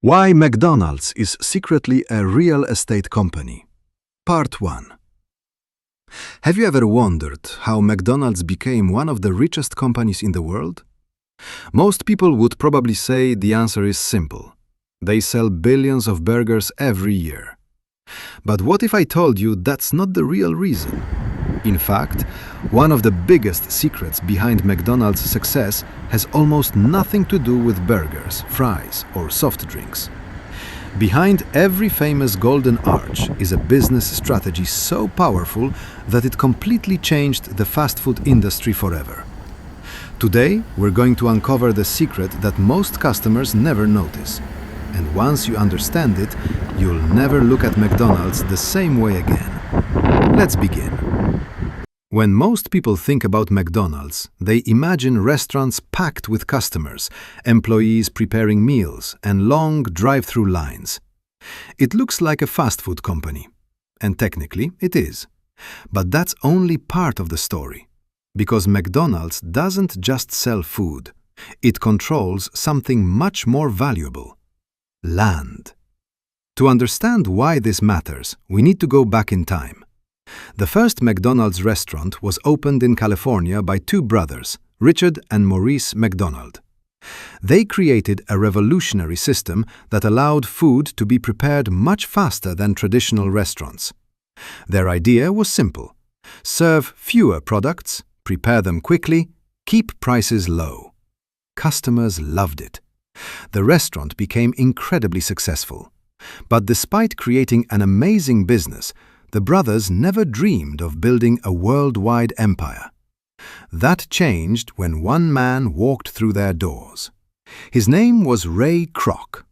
Why McDonald's is secretly a real estate company. Part 1. Have you ever wondered how McDonald's became one of the richest companies in the world? Most people would probably say the answer is simple. They sell billions of burgers every year. But what if I told you that's not the real reason? In fact, one of the biggest secrets behind McDonald's success has almost nothing to do with burgers, fries, or soft drinks. Behind every famous golden arch is a business strategy so powerful that it completely changed the fast food industry forever. Today, we're going to uncover the secret that most customers never notice. And once you understand it, you'll never look at McDonald's the same way again. Let's begin. When most people think about McDonald's, they imagine restaurants packed with customers, employees preparing meals, and long drive-through lines. It looks like a fast food company. And technically, it is. But that's only part of the story. Because McDonald's doesn't just sell food. It controls something much more valuable: land. To understand why this matters, we need to go back in time. The first McDonald's restaurant was opened in California by two brothers, Richard and Maurice McDonald. They created a revolutionary system that allowed food to be prepared much faster than traditional restaurants. Their idea was simple: serve fewer products, prepare them quickly, keep prices low. Customers loved it. The restaurant became incredibly successful. But despite creating an amazing business, the brothers never dreamed of building a worldwide empire. That changed when one man walked through their doors. His name was Ray Kroc.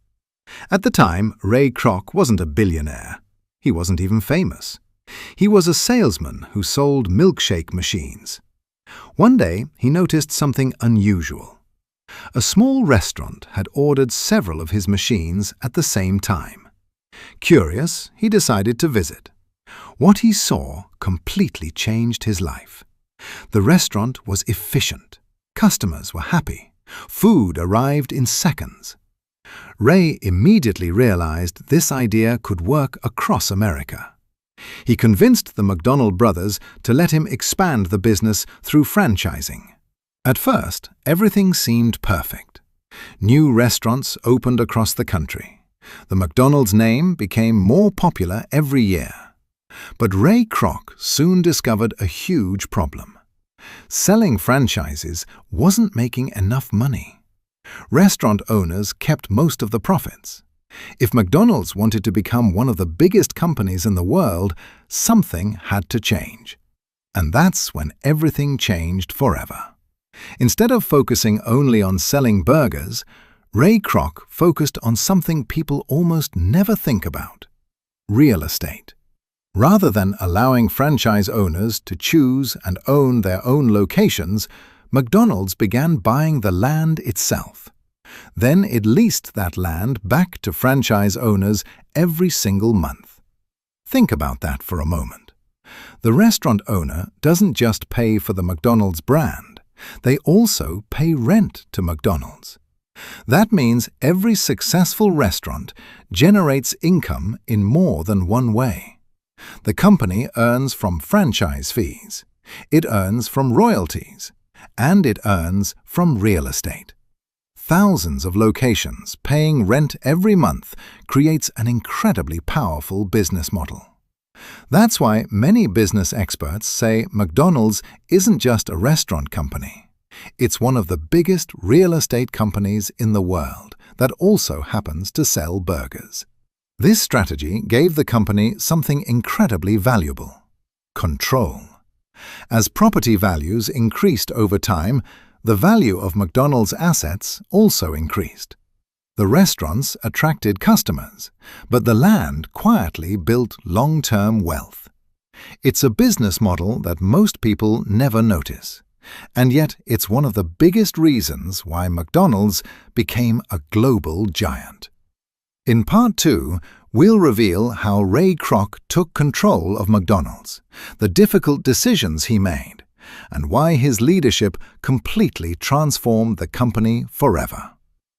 At the time, Ray Kroc wasn't a billionaire. He wasn't even famous. He was a salesman who sold milkshake machines. One day, he noticed something unusual. A small restaurant had ordered several of his machines at the same time. Curious, he decided to visit. What he saw completely changed his life. The restaurant was efficient. Customers were happy. Food arrived in seconds. Ray immediately realized this idea could work across America. He convinced the McDonald brothers to let him expand the business through franchising. At first, everything seemed perfect. New restaurants opened across the country. The McDonald's name became more popular every year. But Ray Kroc soon discovered a huge problem. Selling franchises wasn't making enough money. Restaurant owners kept most of the profits. If McDonald's wanted to become one of the biggest companies in the world, something had to change. And that's when everything changed forever. Instead of focusing only on selling burgers, Ray Kroc focused on something people almost never think about: real estate. Rather than allowing franchise owners to choose and own their own locations, McDonald's began buying the land itself. Then it leased that land back to franchise owners every single month. Think about that for a moment. The restaurant owner doesn't just pay for the McDonald's brand, they also pay rent to McDonald's. That means every successful restaurant generates income in more than one way. The company earns from franchise fees, it earns from royalties, and it earns from real estate. Thousands of locations paying rent every month creates an incredibly powerful business model. That's why many business experts say McDonald's isn't just a restaurant company. It's one of the biggest real estate companies in the world that also happens to sell burgers. This strategy gave the company something incredibly valuable: control. As property values increased over time, the value of McDonald's assets also increased. The restaurants attracted customers, but the land quietly built long-term wealth. It's a business model that most people never notice, and yet it's one of the biggest reasons why McDonald's became a global giant. In Part 2, we'll reveal how Ray Kroc took control of McDonald's, the difficult decisions he made, and why his leadership completely transformed the company forever.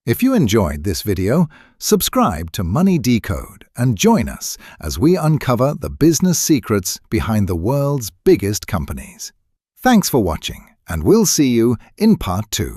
If you enjoyed this video, subscribe to Money Decode and join us as we uncover the business secrets behind the world's biggest companies. Thanks for watching, and we'll see you in part 2.